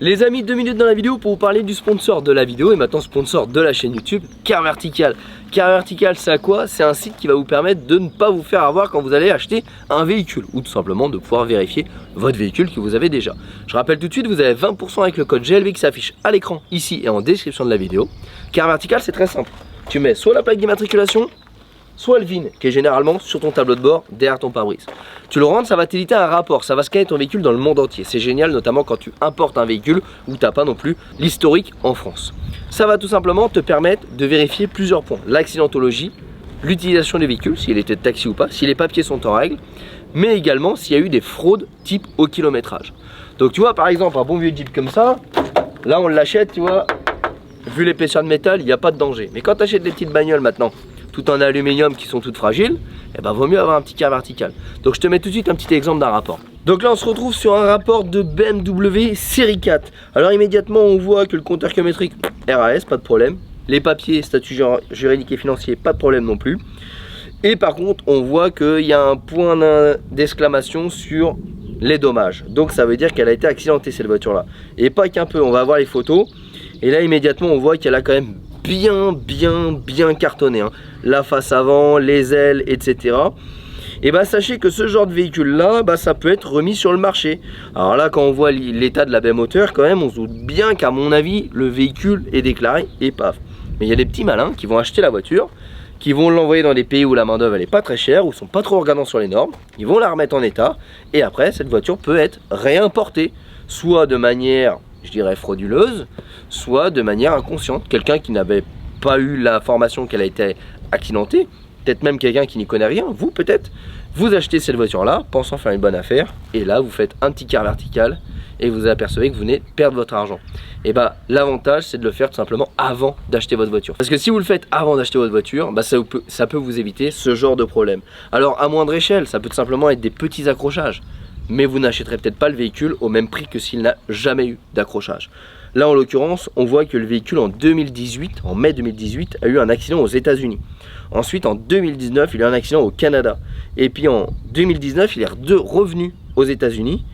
Les amis, 2 minutes dans la vidéo pour vous parler du sponsor de la vidéo et maintenant sponsor de la chaîne YouTube, Car Vertical. Car Vertical, c'est à quoi? C'est un site qui va vous permettre de ne pas vous faire avoir quand vous allez acheter un véhicule ou tout simplement de pouvoir vérifier votre véhicule que vous avez déjà. Je rappelle tout de suite, vous avez 20% avec le code GLV qui s'affiche à l'écran ici et en description de la vidéo. Car Vertical, c'est très simple. Tu mets soit la plaque d'immatriculation, soit le VIN qui est généralement sur ton tableau de bord derrière ton pare-brise. Tu le rentres, ça va t'éditer un rapport, ça va scanner ton véhicule dans le monde entier. C'est génial, notamment quand tu importes un véhicule où tu n'as pas non plus l'historique en France. Ça va tout simplement te permettre de vérifier plusieurs points. L'accidentologie, l'utilisation du véhicule, s'il était de taxi ou pas, si les papiers sont en règle, mais également s'il y a eu des fraudes type au kilométrage. Donc tu vois par exemple un bon vieux Jeep comme ça, là on l'achète, tu vois, vu l'épaisseur de métal, il n'y a pas de danger. Mais quand tu achètes des petites bagnoles maintenant, tout en aluminium qui sont toutes fragiles, eh ben vaut mieux avoir un petit Car Vertical. Donc je te mets tout de suite un petit exemple d'un rapport. Donc là on se retrouve sur un rapport de BMW série 4. Alors immédiatement on voit que le compteur kilométrique RAS, pas de problème. Les papiers, statut juridique et financier, pas de problème non plus. Et par contre on voit qu'il y a un point d'exclamation sur les dommages. Donc ça veut dire qu'elle a été accidentée cette voiture là. Et pas qu'un peu, on va voir les photos. Et là immédiatement on voit qu'elle a quand même bien cartonné, hein. La face avant, les ailes, etc. Et bah sachez que ce genre de véhicule là, bah, ça peut être remis sur le marché. Alors là quand on voit l'état de la baie moteur, quand même on se doute bien qu'à mon avis le véhicule est déclaré et paf. Mais il y a des petits malins qui vont acheter la voiture, qui vont l'envoyer dans des pays où la main d'œuvre elle est pas très chère, où ils sont pas trop regardants sur les normes, ils vont la remettre en état et après cette voiture peut être réimportée, soit de manière, je dirais, frauduleuse, soit de manière inconsciente. Quelqu'un qui n'avait pas eu l'information qu'elle a été accidentée, peut-être même quelqu'un qui n'y connaît rien, vous peut-être, vous achetez cette voiture là, pensant faire une bonne affaire, et là vous faites un petit Car Vertical et vous apercevez que vous venez de perdre votre argent. Et bah l'avantage c'est de le faire tout simplement avant d'acheter votre voiture. Parce que si vous le faites avant d'acheter votre voiture, bah ça peut vous éviter ce genre de problème. Alors à moindre échelle, ça peut tout simplement être des petits accrochages, mais vous n'achèterez peut-être pas le véhicule au même prix que s'il n'a jamais eu d'accrochage. Là en l'occurrence, on voit que le véhicule en 2018, en mai 2018, a eu un accident aux États-Unis. Ensuite en 2019, il a eu un accident au Canada. Et puis en 2019, il est revenu aux États-Unis.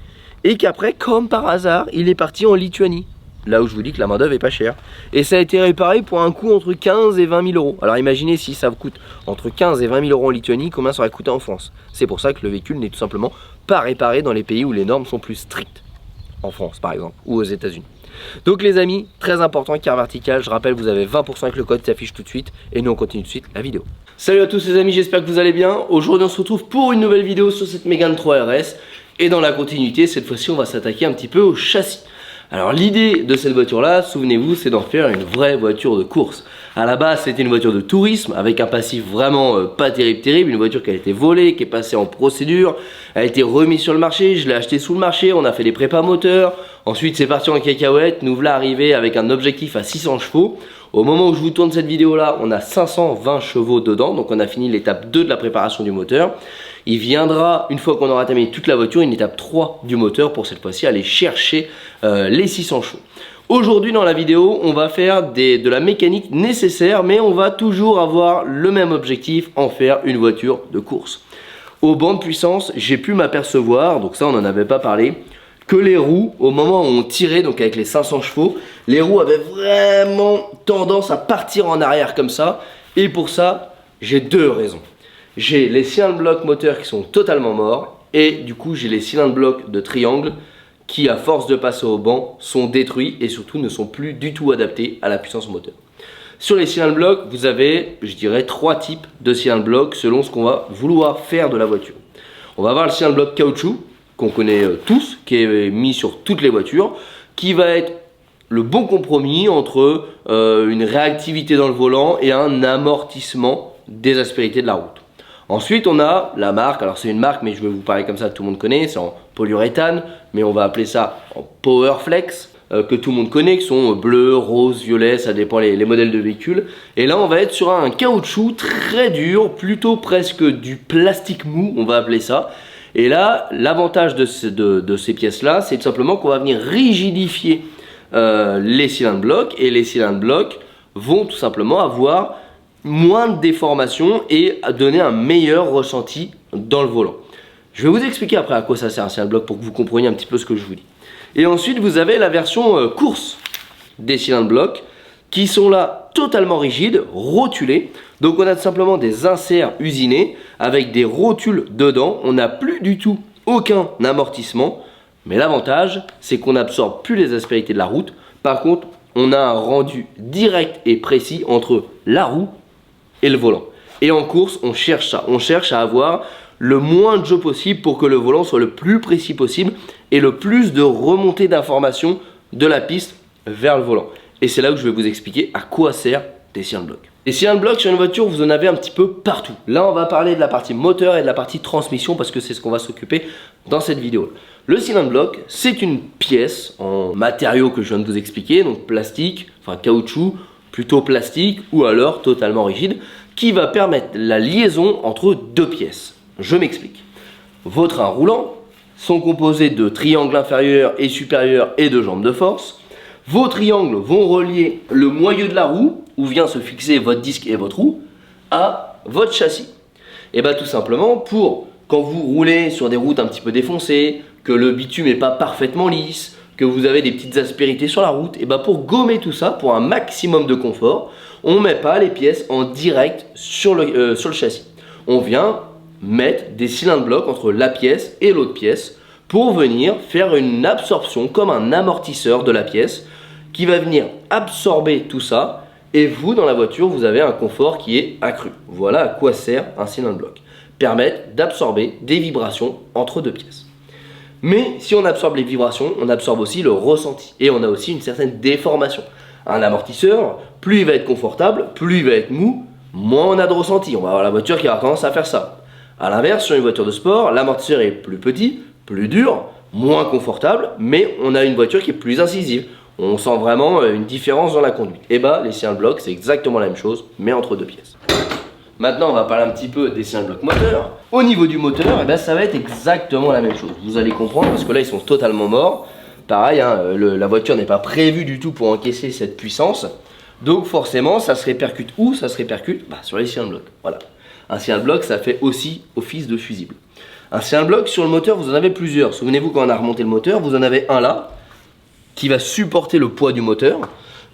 Et qu'après, comme par hasard, il est parti en Lituanie. Là où je vous dis que la main d'œuvre est pas chère. Et ça a été réparé pour un coût entre 15 et 20 000 euros. Alors imaginez si ça vous coûte entre 15 et 20 000 euros en Lituanie, combien ça aurait coûté en France. C'est pour ça que le véhicule n'est tout simplement pas réparé dans les pays où les normes sont plus strictes. En France par exemple, ou aux États-Unis. Donc les amis, très important, Car Vertical, je rappelle vous avez 20% avec le code qui s'affiche tout de suite. Et nous on continue tout de suite la vidéo. Salut à tous les amis, j'espère que vous allez bien. Aujourd'hui on se retrouve pour une nouvelle vidéo sur cette Mégane 3 RS. Et dans la continuité, cette fois-ci on va s'attaquer un petit peu au châssis. Alors l'idée de cette voiture là, souvenez-vous, c'est d'en faire une vraie voiture de course. À la base c'était une voiture de tourisme avec un passif vraiment pas terrible, une voiture qui a été volée, qui est passée en procédure, a été remise sur le marché, je l'ai acheté sous le marché, on a fait des prépas moteurs, ensuite c'est parti en cacahuète, nous voilà arrivés avec un objectif à 600 chevaux. Au moment où je vous tourne cette vidéo là, on a 520 chevaux dedans, donc on a fini l'étape 2 de la préparation du moteur. Il viendra, une fois qu'on aura terminé toute la voiture, une étape 3 du moteur pour cette fois-ci aller chercher les 600 chevaux. Aujourd'hui dans la vidéo, on va faire de la mécanique nécessaire, mais on va toujours avoir le même objectif, en faire une voiture de course. Au banc de puissance, j'ai pu m'apercevoir, donc ça on n'en avait pas parlé, que les roues, au moment où on tirait, donc avec les 500 chevaux, les roues avaient vraiment tendance à partir en arrière comme ça. Et pour ça, j'ai deux raisons. J'ai les cylindres blocs moteurs qui sont totalement morts. Et du coup, j'ai les cylindres blocs de triangle qui, à force de passer au banc, sont détruits et surtout ne sont plus du tout adaptés à la puissance moteur. Sur les cylindres blocs, vous avez, je dirais, 3 types de cylindres blocs selon ce qu'on va vouloir faire de la voiture. On va avoir le cylindre bloc caoutchouc, qu'on connaît tous, qui est mis sur toutes les voitures, qui va être le bon compromis entre une réactivité dans le volant et un amortissement des aspérités de la route. Ensuite on a la marque, alors c'est une marque mais je vais vous parler comme ça, tout le monde connaît, c'est en polyuréthane, mais on va appeler ça en Powerflex, que tout le monde connaît, qui sont bleu, rose, violet, ça dépend les modèles de véhicules. Et là on va être sur un caoutchouc très dur, plutôt presque du plastique mou, on va appeler ça. Et là, l'avantage de ces pièces-là, c'est tout simplement qu'on va venir rigidifier les cylindres blocs. Et les cylindres blocs vont tout simplement avoir moins de déformation et donner un meilleur ressenti dans le volant. Je vais vous expliquer après à quoi ça sert un cylindre bloc pour que vous compreniez un petit peu ce que je vous dis. Et ensuite vous avez la version course des cylindres blocs qui sont là totalement rigides, rotulés. Donc on a tout simplement des inserts usinés avec des rotules dedans. On n'a plus du tout aucun amortissement. Mais l'avantage, c'est qu'on n'absorbe plus les aspérités de la route. Par contre, on a un rendu direct et précis entre la roue et le volant. Et en course, on cherche ça. On cherche à avoir le moins de jeu possible pour que le volant soit le plus précis possible et le plus de remontée d'informations de la piste vers le volant. Et c'est là où je vais vous expliquer à quoi sert des cylindres blocs. Les cylindres blocs sur une voiture, vous en avez un petit peu partout. Là, on va parler de la partie moteur et de la partie transmission parce que c'est ce qu'on va s'occuper dans cette vidéo. Le cylindre bloc, c'est une pièce en matériaux que je viens de vous expliquer, donc plastique, enfin caoutchouc, plutôt plastique ou alors totalement rigide, qui va permettre la liaison entre deux pièces. Je m'explique. Vos trains roulants sont composés de triangles inférieurs et supérieurs et de jambes de force. Vos triangles vont relier le moyeu de la roue, où vient se fixer votre disque et votre roue, à votre châssis. Et bien tout simplement, pour quand vous roulez sur des routes un petit peu défoncées, que le bitume n'est pas parfaitement lisse, que vous avez des petites aspérités sur la route, et bien pour gommer tout ça, pour un maximum de confort, on ne met pas les pièces en direct sur le châssis. On vient mettre des cylindres blocs entre la pièce et l'autre pièce pour venir faire une absorption comme un amortisseur de la pièce qui va venir absorber tout ça et vous dans la voiture vous avez un confort qui est accru. Voilà à quoi sert un cylindre bloc. Permettre d'absorber des vibrations entre deux pièces. Mais si on absorbe les vibrations, on absorbe aussi le ressenti et on a aussi une certaine déformation. Un amortisseur, plus il va être confortable, plus il va être mou, moins on a de ressenti. On va avoir la voiture qui a tendance à faire ça. A l'inverse, sur une voiture de sport, l'amortisseur est plus petit, plus dur, moins confortable, mais on a une voiture qui est plus incisive. On sent vraiment une différence dans la conduite. Et bah, les cylindres blocs, c'est exactement la même chose, mais entre deux pièces. Maintenant, on va parler un petit peu des cylindres blocs moteurs. Au niveau du moteur, eh ben, ça va être exactement la même chose. Vous allez comprendre, parce que là, ils sont totalement morts. Pareil, hein, la voiture n'est pas prévue du tout pour encaisser cette puissance. Donc forcément, ça se répercute où? Ça se répercute sur les cylindres blocs. Voilà. Un cylindre bloc, ça fait aussi office de fusible. Un cylindre bloc, sur le moteur, vous en avez plusieurs. Souvenez-vous, quand on a remonté le moteur, vous en avez un là, qui va supporter le poids du moteur.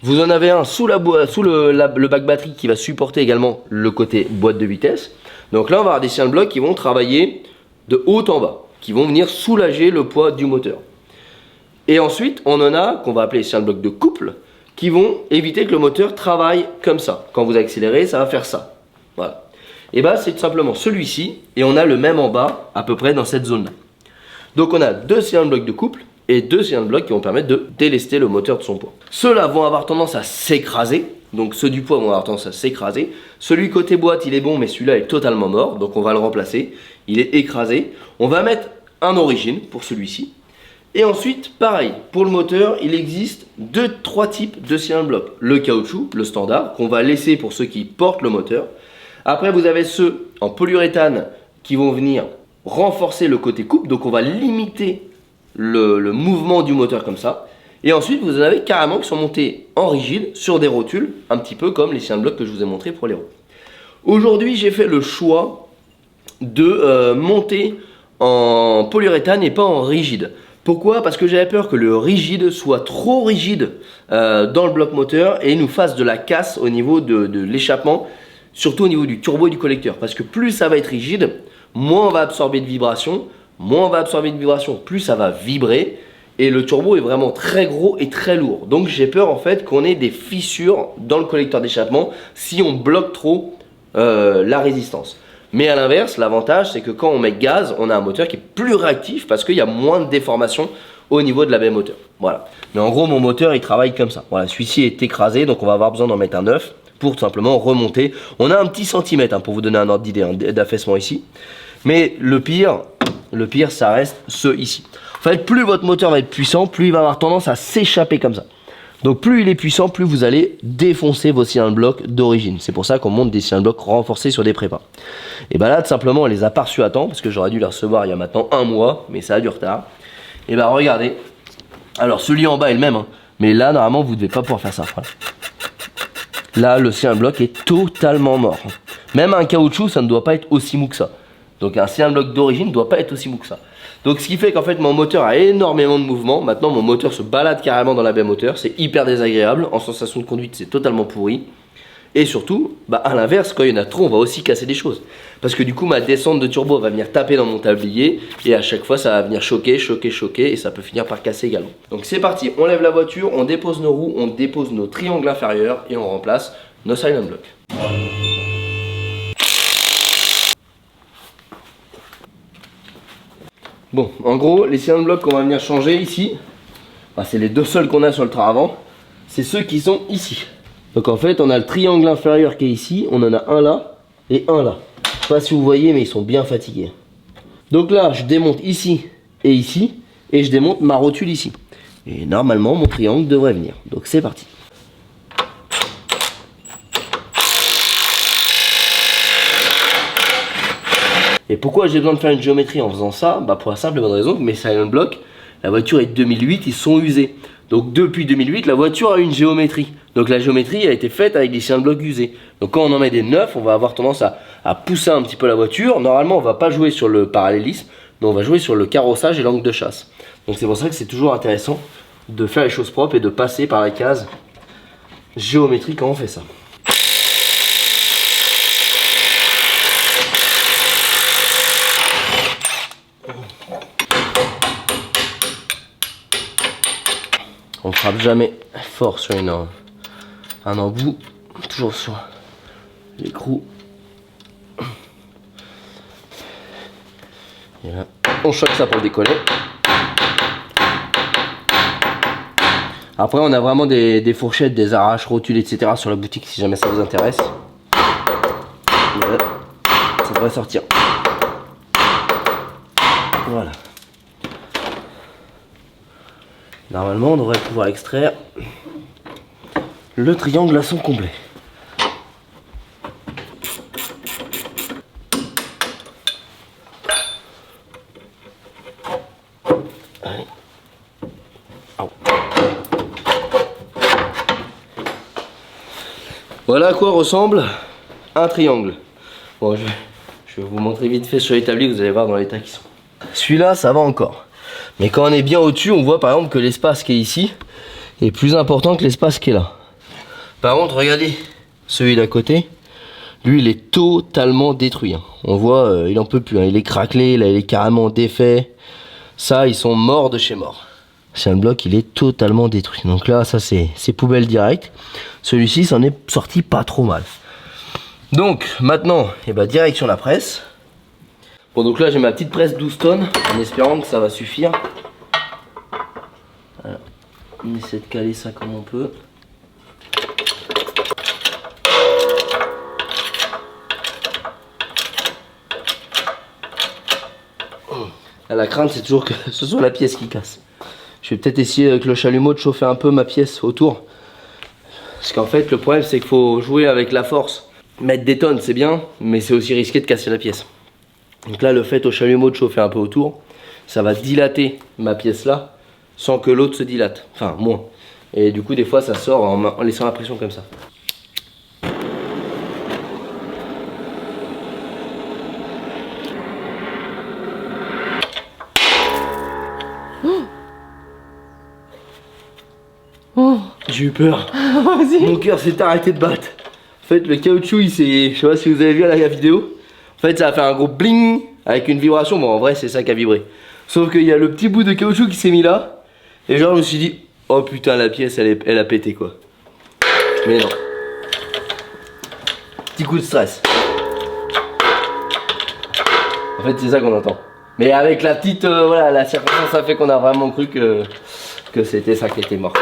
Vous en avez un sous le bac batterie qui va supporter également le côté boîte de vitesse. Donc là, on va avoir des cylindres blocs qui vont travailler de haut en bas, qui vont venir soulager le poids du moteur. Et ensuite, on en a, qu'on va appeler les cylindres blocs de couple, qui vont éviter que le moteur travaille comme ça. Quand vous accélérez, ça va faire ça. Voilà. Et bien, c'est tout simplement celui-ci, et on a le même en bas, à peu près dans cette zone-là. Donc on a deux cylindres blocs de couple, et deux cylindres blocs qui vont permettre de délester le moteur de son poids. Ceux-là vont avoir tendance à s'écraser, donc ceux du poids vont avoir tendance à s'écraser. Celui côté boîte, il est bon, mais celui-là est totalement mort, donc on va le remplacer. Il est écrasé. On va mettre un origine pour celui-ci. Et ensuite, pareil, pour le moteur, il existe trois types de cylindres blocs. Le caoutchouc, le standard, qu'on va laisser pour ceux qui portent le moteur. Après, vous avez ceux en polyuréthane qui vont venir renforcer le côté coupe, donc on va limiter le mouvement du moteur comme ça. Et ensuite vous en avez carrément qui sont montés en rigide sur des rotules, un petit peu comme les cylindres blocs que je vous ai montré pour les roues. Aujourd'hui j'ai fait le choix de monter en polyuréthane et pas en rigide. Pourquoi? Parce que j'avais peur que le rigide soit trop rigide dans le bloc moteur et nous fasse de la casse au niveau de l'échappement, surtout au niveau du turbo et du collecteur. Parce que plus ça va être rigide, moins on va absorber de vibrations. Moins on va absorber de vibrations, plus ça va vibrer. Et le turbo est vraiment très gros et très lourd. Donc j'ai peur en fait qu'on ait des fissures dans le collecteur d'échappement si on bloque trop la résistance. Mais à l'inverse, l'avantage c'est que quand on met gaz, on a un moteur qui est plus réactif parce qu'il y a moins de déformation au niveau de la baie moteur. Voilà. Mais en gros mon moteur il travaille comme ça. Voilà, celui-ci est écrasé donc on va avoir besoin d'en mettre un neuf pour tout simplement remonter. On a un petit centimètre pour vous donner un ordre d'idée d'affaissement ici. Mais le pire ça reste ce ici. En fait, plus votre moteur va être puissant, plus il va avoir tendance à s'échapper comme ça. Donc plus il est puissant, plus vous allez défoncer vos cylindres blocs d'origine. C'est pour ça qu'on monte des cylindres blocs renforcés sur des prépas. Et bien là, tout simplement, on les a pas reçus à temps, parce que j'aurais dû les recevoir il y a maintenant un mois, mais ça a du retard. Et bien regardez, alors celui en bas est le même, mais là, normalement, vous ne devez pas pouvoir faire ça. Voilà. Là, le cylindre bloc est totalement mort. Même un caoutchouc, ça ne doit pas être aussi mou que ça. Donc un cylindre bloc d'origine ne doit pas être aussi mou que ça. Donc ce qui fait qu'en fait mon moteur a énormément de mouvement. Maintenant mon moteur se balade carrément dans la baie moteur. C'est hyper désagréable. En sensation de conduite c'est totalement pourri. Et surtout, à l'inverse, quand il y en a trop, on va aussi casser des choses. Parce que du coup, ma descente de turbo va venir taper dans mon tablier. Et à chaque fois, ça va venir choquer. Et ça peut finir par casser également. Donc c'est parti, on lève la voiture, on dépose nos roues, on dépose nos triangles inférieurs. Et on remplace nos silent blocks. Bon, en gros, les silent blocks qu'on va venir changer ici, c'est les deux seuls qu'on a sur le train avant. C'est ceux qui sont ici. Donc en fait on a le triangle inférieur qui est ici, on en a un là et un là. Je sais pas si vous voyez mais ils sont bien fatigués. Donc là je démonte ici et je démonte ma rotule ici. Et normalement mon triangle devrait venir. Donc c'est parti. Et pourquoi j'ai besoin de faire une géométrie en faisant ça? Pour la simple et bonne raison que mes silent blocks, la voiture est de 2008, ils sont usés. Donc depuis 2008, la voiture a une géométrie. Donc la géométrie a été faite avec des silent blocks usés. Donc quand on en met des neufs, on va avoir tendance à pousser un petit peu la voiture. Normalement, on ne va pas jouer sur le parallélisme, mais on va jouer sur le carrossage et l'angle de chasse. Donc c'est pour ça que c'est toujours intéressant de faire les choses propres et de passer par la case géométrie quand on fait ça. On ne frappe jamais fort sur un embout, toujours sur l'écrou. Et là, on choque ça pour le décoller. Après, on a vraiment des fourchettes, des arraches, rotules, etc. sur la boutique si jamais ça vous intéresse. Et là, ça devrait sortir. Voilà. Normalement, on devrait pouvoir extraire le triangle à son complet. Allez. Voilà à quoi ressemble un triangle. Bon, je vais vous montrer vite fait sur l'établi, vous allez voir dans l'état qu'ils sont. Celui-là, ça va encore. Mais quand on est bien au-dessus, on voit par exemple que l'espace qui est ici est plus important que l'espace qui est là. Par contre, regardez, celui d'à côté, lui il est totalement détruit. On voit, il en peut plus, il est craquelé, là il est carrément défait. Ça, ils sont morts de chez mort. C'est un bloc, il est totalement détruit. Donc là, ça c'est poubelle direct. Celui-ci, s'en est sorti pas trop mal. Donc maintenant, direction la presse. Bon, donc là j'ai ma petite presse 12 tonnes en espérant que ça va suffire. Voilà. On essaie de caler ça comme on peut. Là, la crainte c'est toujours que ce soit la pièce qui casse. Je vais peut-être essayer avec le chalumeau de chauffer un peu ma pièce autour. Parce qu'en fait le problème c'est qu'il faut jouer avec la force. Mettre des tonnes c'est bien, mais c'est aussi risqué de casser la pièce. Donc là le fait au chalumeau de chauffer un peu autour, ça va dilater ma pièce là sans que l'autre se dilate, enfin moins. Et du coup des fois ça sort en laissant la pression comme ça. Oh, j'ai eu peur. Mon cœur s'est arrêté de battre. En fait le caoutchouc il s'est, je sais pas si vous avez vu à la vidéo. En fait ça a fait un gros bling avec une vibration, bon en vrai c'est ça qui a vibré. Sauf qu'il y a le petit bout de caoutchouc qui s'est mis là. Et genre je me suis dit, oh putain la pièce elle a pété quoi. Mais non. Petit coup de stress. En fait c'est ça qu'on entend. Mais avec la petite, voilà la circonstance ça fait qu'on a vraiment cru que c'était ça qui était mort.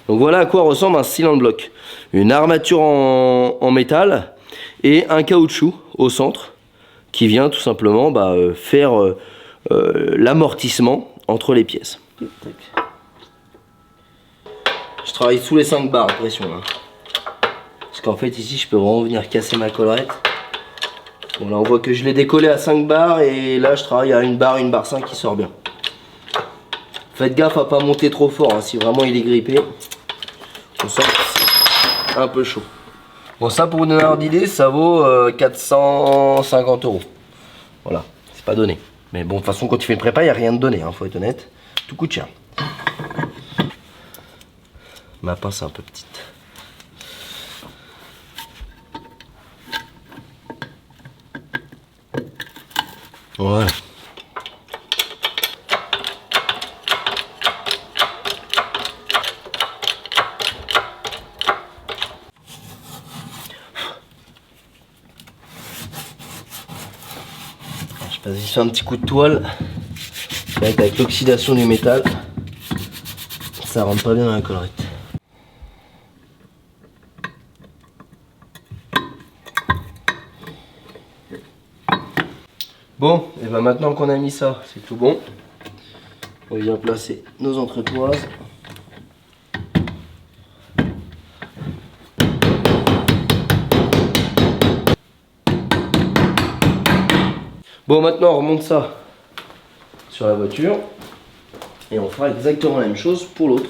Donc voilà à quoi ressemble un silent block. Une armature en métal et un caoutchouc au centre qui vient tout simplement faire l'amortissement entre les pièces. Je travaille sous les 5 bars de pression là. Parce qu'en fait ici je peux vraiment venir casser ma collerette. Bon là on voit que je l'ai décollé à 5 bars et là je travaille à 1 barre 5 qui sort bien. Faites gaffe à pas monter trop fort hein, si vraiment il est grippé. On sent un peu chaud. Bon ça pour vous donner un ordre d'idée ça vaut 450 €. Voilà, c'est pas donné. Mais bon, de toute façon, quand tu fais une prépa, il n'y a rien de donné, hein, faut être honnête. Tout coûte cher. Ma pince est un peu petite. Voilà. Je passe ici un petit coup de toile. C'est vrai qu'avec l'oxydation du métal, ça rentre pas bien dans la collerette. Bon, et ben maintenant qu'on a mis ça, c'est tout bon. On vient placer nos entretoises. Bon, maintenant on remonte ça sur la voiture et on fera exactement la même chose pour l'autre.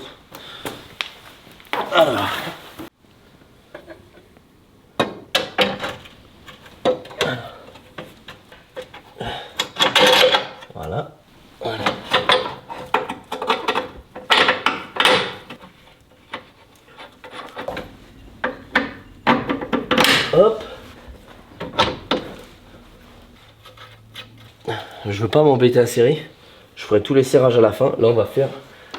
Alors. Voilà. Voilà. Hop. Je veux pas m'embêter à serrer. Je ferai tous les serrages à la fin. Là, on va faire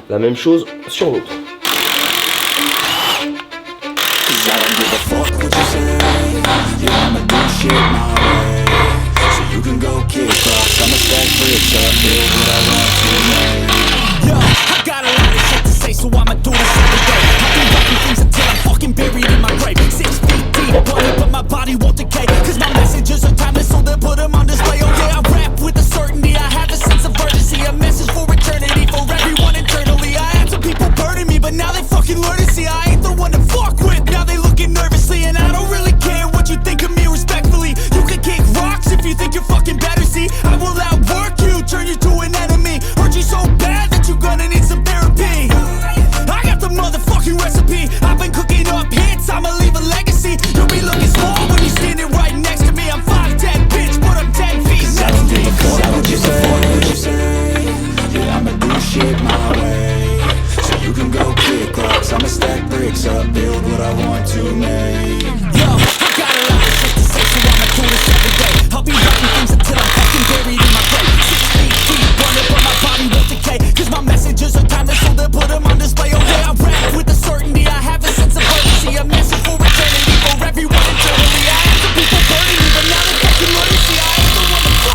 la même chose sur l'autre.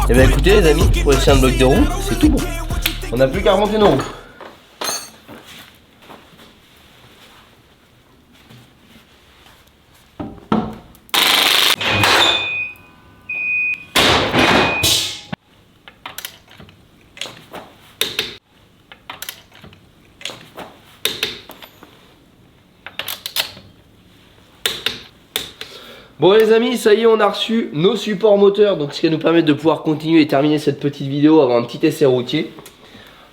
Et bien écoutez les amis, pour laisser un bloc de roue, c'est tout bon. On n'a plus qu'à remonter nos roues. Bon les amis, ça y est, on a reçu nos supports moteurs, donc ce qui va nous permettre de pouvoir continuer et terminer cette petite vidéo, avoir un petit essai routier.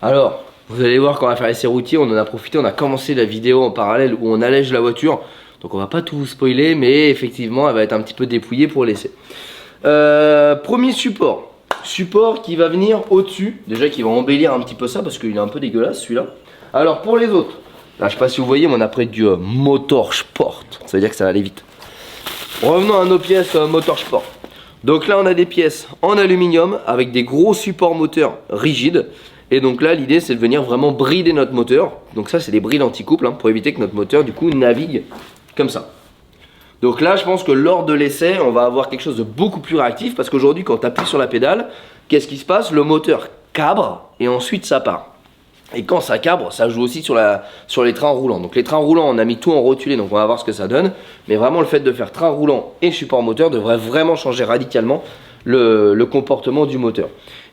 Alors, vous allez voir quand on va faire l'essai routier, on en a profité, on a commencé la vidéo en parallèle où on allège la voiture. Donc on va pas tout vous spoiler, mais effectivement elle va être un petit peu dépouillée pour l'essai. Premier support qui va venir au-dessus, déjà qui va embellir un petit peu ça parce qu'il est un peu dégueulasse celui-là. Alors pour les autres, là je sais pas si vous voyez, mais on a pris du Motorsport, ça veut dire que ça va aller vite. Revenons à nos pièces Motorsport. Donc là on a des pièces en aluminium avec des gros supports moteurs rigides. Et donc là l'idée c'est de venir vraiment brider notre moteur. Donc ça c'est des brides anti-couple hein, pour éviter que notre moteur du coup navigue comme ça. Donc là je pense que lors de l'essai on va avoir quelque chose de beaucoup plus réactif. Parce qu'aujourd'hui quand tu appuies sur la pédale, qu'est-ce qui se passe? Le moteur cabre et ensuite ça part. Et quand ça cabre, ça joue aussi sur les trains roulants. Donc les trains roulants, on a mis tout en rotulé, donc on va voir ce que ça donne. Mais vraiment le fait de faire train roulant et support moteur devrait vraiment changer radicalement le comportement du moteur.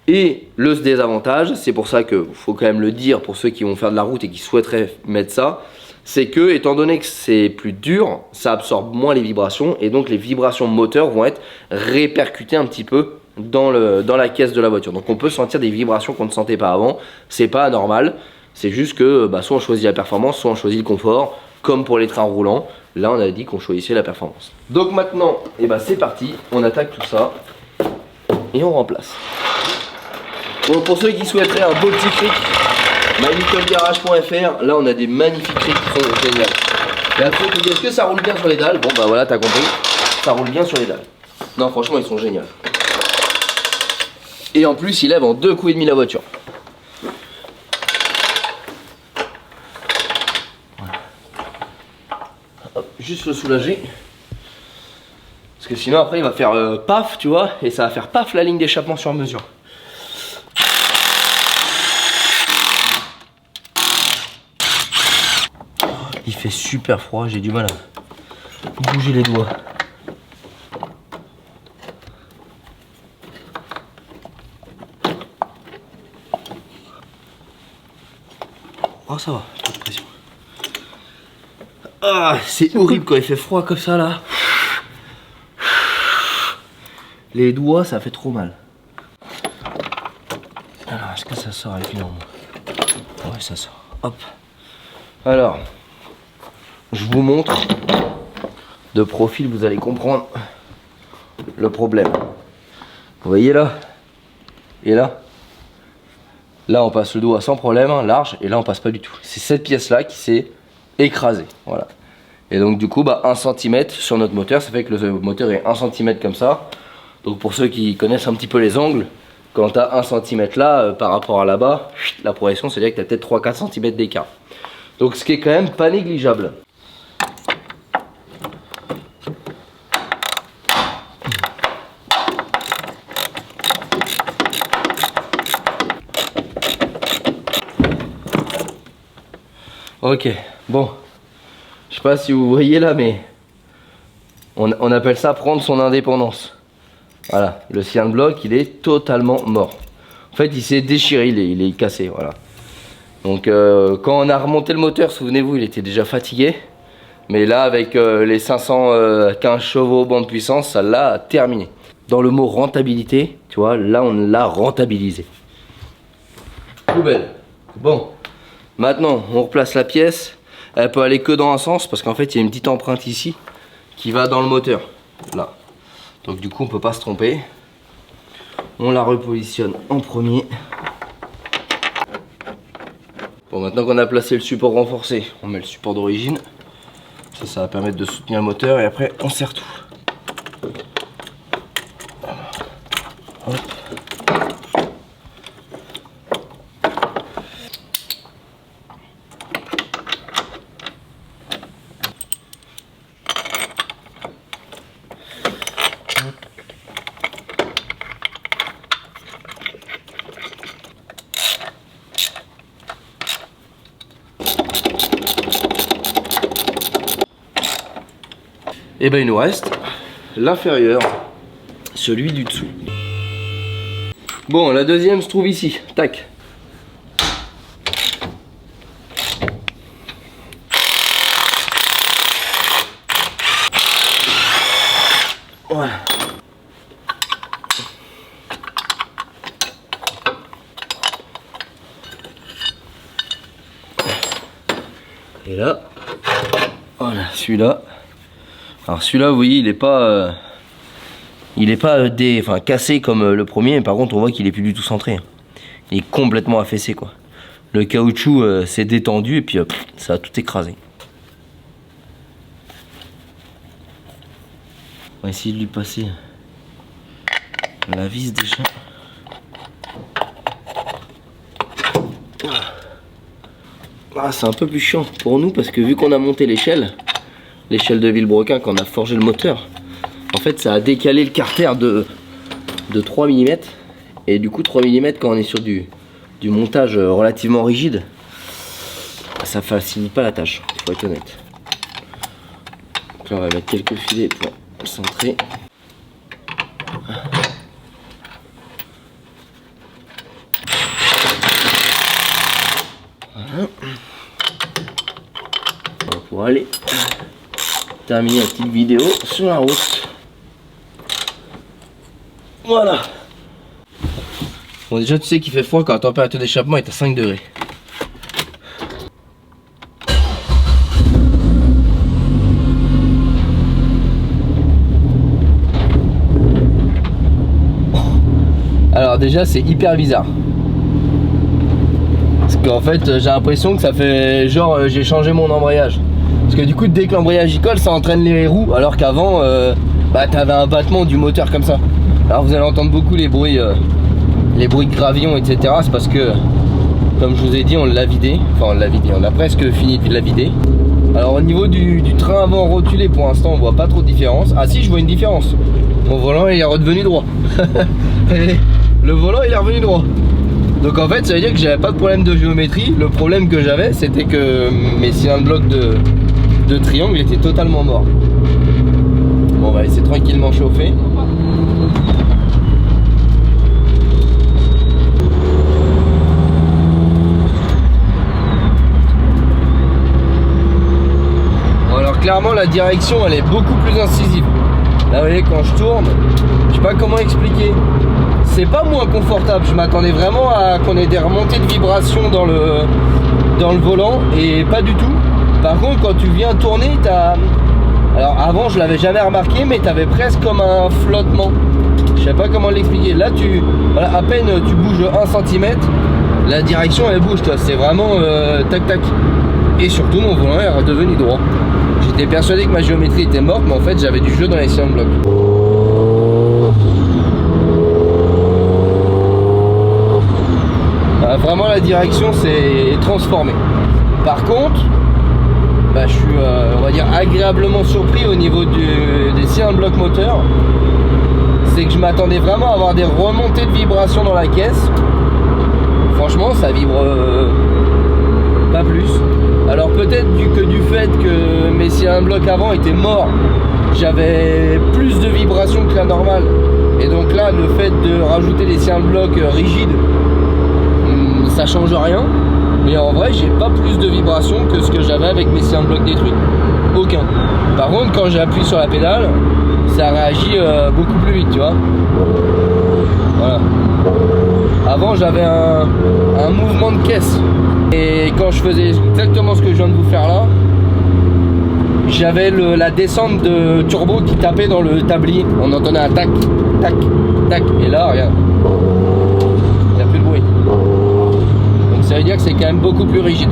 Et le désavantage, c'est pour ça qu'il faut quand même le dire pour ceux qui vont faire de la route et qui souhaiteraient mettre ça, c'est que étant donné que c'est plus dur, ça absorbe moins les vibrations et donc les vibrations moteurs vont être répercutées un petit peu dans la caisse de la voiture. Donc on peut sentir des vibrations qu'on ne sentait pas avant. C'est pas anormal, c'est juste que soit on choisit la performance, soit on choisit le confort, comme pour les trains roulants. Là on a dit qu'on choisissait la performance. Donc maintenant, c'est parti, on attaque tout ça. et on remplace. Bon, pour ceux qui souhaiteraient un beau petit cric, mylittlegarage.fr, là on a des magnifiques crics qui sont géniales. Et après tu me dis est-ce que ça roule bien sur les dalles? Bon bah voilà, t'as compris, ça roule bien sur les dalles. Non franchement ils sont géniaux. Et en plus il lève en 2 coups et demi la voiture. Voilà. Hop, juste le soulager. Parce que sinon après il va faire paf tu vois, et ça va faire paf la ligne d'échappement sur mesure. Il fait super froid, j'ai du mal à bouger les doigts. Oh ça va, pas de pression. Ah, c'est horrible quand il fait froid comme ça là. Les doigts ça fait trop mal. Alors est-ce que ça sort avec une norme? Ouais ça sort. Hop. Alors. Je vous montre de profil, vous allez comprendre le problème. Vous voyez là et là. Là on passe le doigt sans problème, hein, large, et là on passe pas du tout. C'est cette pièce là qui s'est écrasée. Voilà. Et donc du coup 1 cm sur notre moteur, ça fait que le moteur est 1 cm comme ça. Donc pour ceux qui connaissent un petit peu les angles, quand tu as 1 cm là par rapport à là-bas, la progression c'est à dire que tu as peut-être 3-4 cm d'écart. Donc ce qui est quand même pas négligeable. Ok, bon, je sais pas si vous voyez là, mais on appelle ça prendre son indépendance. Voilà, le cyan de bloc, il est totalement mort. En fait, il s'est déchiré, il est cassé, voilà. Donc, quand on a remonté le moteur, souvenez-vous, il était déjà fatigué. Mais là, avec les 515 chevaux bande puissance, ça l'a terminé. Dans le mot rentabilité, tu vois, là, on l'a rentabilisé. Poubelle. Bon. Maintenant, on replace la pièce. Elle peut aller que dans un sens parce qu'en fait, il y a une petite empreinte ici qui va dans le moteur. Là. Donc du coup, on peut pas se tromper. On la repositionne en premier. Bon, maintenant qu'on a placé le support renforcé, on met le support d'origine. Ça va permettre de soutenir le moteur et après, on serre tout. Hop. Et ben il nous reste l'inférieur, celui du dessous. Bon, la deuxième se trouve ici, tac. Voilà. Et là, voilà, celui-là. Alors celui-là, vous voyez, il est pas cassé comme le premier, mais par contre, on voit qu'il est plus du tout centré. Il est complètement affaissé, quoi. Le caoutchouc s'est détendu et puis ça a tout écrasé. On va essayer de lui passer la vis déjà. Ah, c'est un peu plus chiant pour nous parce que vu qu'on a monté l'échelle de Villebrequin, quand on a forgé le moteur, en fait ça a décalé le carter de 3 mm. Et du coup 3 mm quand on est sur du montage relativement rigide, ça facilite pas la tâche, faut être honnête. Donc là on va mettre quelques filets pour centrer. Voilà. On va pouvoir aller terminer la petite vidéo sur la route. Voilà. Bon, déjà tu sais qu'il fait froid quand la température d'échappement est à 5 degrés. déjà c'est hyper bizarre. Parce qu'en fait j'ai l'impression que ça fait genre j'ai changé mon embrayage. Parce que du coup dès que l'embrayage y colle ça entraîne les roues, alors qu'avant bah t'avais un battement du moteur comme ça. Alors vous allez entendre beaucoup les bruits de gravillon etc. C'est parce que comme je vous ai dit on l'a vidé. Enfin on l'a vidé, on a presque fini de la vider. Alors au niveau du train avant rotulé, pour l'instant on voit pas trop de différence. Ah si, je vois une différence. Mon volant il est redevenu droit. Le volant il est revenu droit. Donc en fait ça veut dire que j'avais pas de problème de géométrie. Le problème que j'avais c'était que mes cylindres blocs de triangle étaient totalement morts. Bon on va laisser tranquillement chauffer. Clairement la direction elle est beaucoup plus incisive. Là vous voyez quand je tourne, je sais pas comment expliquer. C'est pas moins confortable, je m'attendais vraiment à qu'on ait des remontées de vibrations dans le volant et pas du tout. Par contre quand tu viens tourner, alors avant je l'avais jamais remarqué mais t'avais presque comme un flottement. Je sais pas comment l'expliquer. Là voilà, à peine tu bouges 1 cm, la direction elle bouge, c'est vraiment tac tac. Et surtout mon volant est redevenu droit. J'étais persuadé que ma géométrie était morte, mais en fait j'avais du jeu dans les cylindres blocs. Vraiment la direction s'est transformée. Par contre, bah, je suis on va dire agréablement surpris au niveau des cylindres blocs moteurs. C'est que je m'attendais vraiment à avoir des remontées de vibrations dans la caisse. Franchement ça vibre pas plus. Alors peut-être que du fait que mes cylindres blocs avant étaient morts, j'avais plus de vibrations que la normale. Et donc là, le fait de rajouter des cylindres blocs rigides, ça change rien. Mais en vrai, j'ai pas plus de vibrations que ce que j'avais avec mes cylindres blocs détruits. Aucun. Par contre, quand j'appuie sur la pédale, ça réagit beaucoup plus vite, tu vois. Voilà. Avant, j'avais un mouvement de caisse. Et quand je faisais exactement ce que je viens de vous faire là, j'avais la descente de turbo qui tapait dans le tablier. On entendait un tac, tac, tac. Et là, regarde, il n'y a plus de bruit. Donc ça veut dire que c'est quand même beaucoup plus rigide.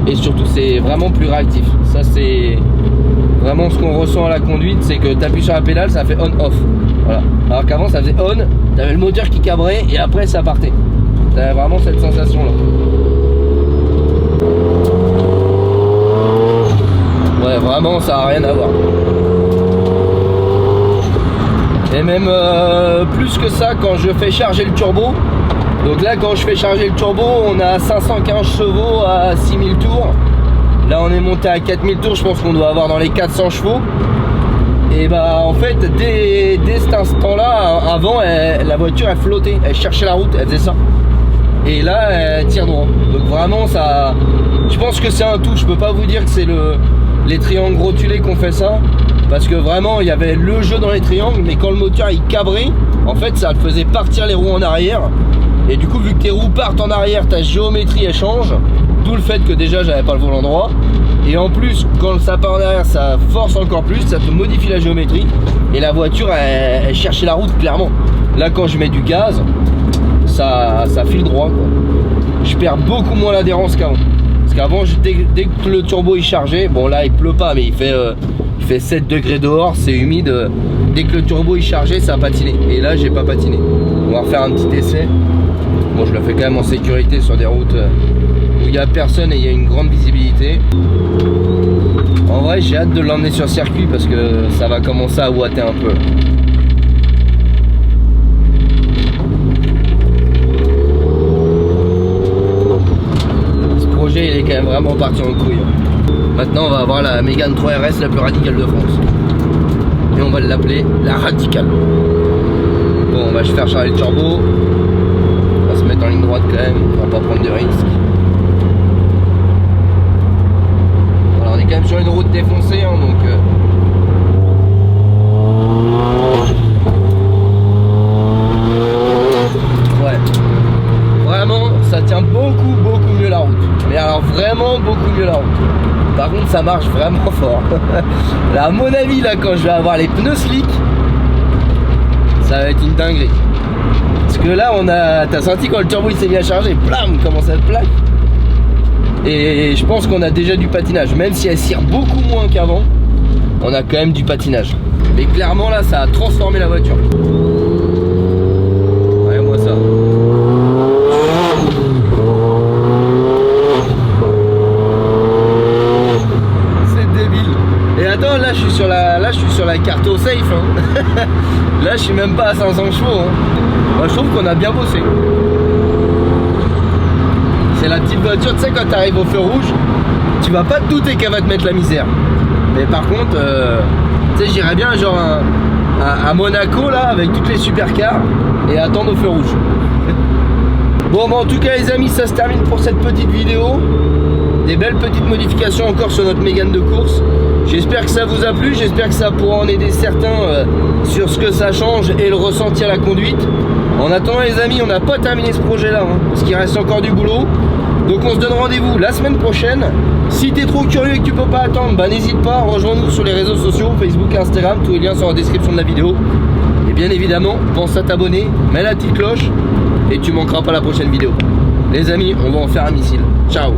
Et surtout, c'est vraiment plus réactif. Ça, c'est vraiment ce qu'on ressent à la conduite, c'est que tu appuies sur la pédale, ça fait on-off. Voilà. Alors qu'avant, ça faisait on, tu avais le moteur qui cabrait et après, ça partait. Tu avais vraiment cette sensation-là. Ouais, vraiment ça n'a rien à voir. Et même plus que ça quand je fais charger le turbo. Donc là quand je fais charger le turbo, on a 515 chevaux à 6000 tours. Là on est monté à 4000 tours, je pense qu'on doit avoir dans les 400 chevaux. Et bah en fait dès cet instant là, avant la voiture elle flottait, elle cherchait la route, elle faisait ça. Et là elle tire droit. Donc vraiment ça, je pense que c'est un tout. Je peux pas vous dire que c'est les triangles rotulés qu'on fait ça, parce que vraiment il y avait le jeu dans les triangles, mais quand le moteur il cabrait, en fait ça faisait partir les roues en arrière. Et du coup vu que tes roues partent en arrière, ta géométrie elle change. D'où le fait que déjà j'avais pas le volant droit. Et en plus quand ça part en arrière, ça force encore plus, ça te modifie la géométrie. Et la voiture elle cherchait la route clairement. Là quand je mets du gaz, ça file droit quoi. Je perds beaucoup moins l'adhérence qu'avant. Parce qu'avant dès que le turbo est chargé, bon là il pleut pas mais il fait 7 degrés dehors, c'est humide. Dès que le turbo est chargé, ça a patiné. Et là j'ai pas patiné. On va refaire un petit essai. Bon je le fais quand même en sécurité sur des routes où il n'y a personne et il y a une grande visibilité. En vrai j'ai hâte de l'emmener sur circuit parce que ça va commencer à ouater un peu. Il est quand même vraiment parti en couille. Maintenant on va avoir la Mégane 3 RS la plus radicale de France. Et on va l'appeler la radicale. Bon on va faire charger le turbo. On va se mettre en ligne droite quand même, on va pas prendre de risques. Alors on est quand même sur une route défoncée hein, donc ouais. Vraiment ça tient beaucoup mieux la route. Mais alors vraiment beaucoup mieux la route. Par contre ça marche vraiment fort. Là à mon avis là quand je vais avoir les pneus slick, ça va être une dinguerie. Parce que là on a, t'as senti quand le turbo il s'est mis à charger, blam, comment ça te plaque. Et je pense qu'on a déjà du patinage, même si elle cire beaucoup moins qu'avant, on a quand même du patinage. Mais clairement là ça a transformé la voiture. Regarde-moi ça. C'est débile. Et attends, là je suis sur la carte au safe hein. Là je suis même pas à 500 chevaux hein. Moi je trouve qu'on a bien bossé. C'est la petite voiture, tu sais quand tu arrives au feu rouge, tu vas pas te douter qu'elle va te mettre la misère. Mais par contre, tu sais j'irais bien genre à Monaco là avec toutes les supercars et attendre au feu rouge. Bon bah en tout cas les amis, ça se termine pour cette petite vidéo. Des belles petites modifications encore sur notre Mégane de course. J'espère que ça vous a plu, j'espère que ça pourra en aider certains sur ce que ça change et le ressenti à la conduite. En attendant les amis, on n'a pas terminé ce projet là hein, parce qu'il reste encore du boulot. Donc on se donne rendez-vous la semaine prochaine. Si t'es trop curieux et que tu peux pas attendre, bah n'hésite pas, rejoins-nous sur les réseaux sociaux, Facebook et Instagram, tous les liens sont en description de la vidéo. Et bien évidemment, pense à t'abonner, mets la petite cloche et tu manqueras pas la prochaine vidéo. Les amis, on va en faire un missile. Ciao.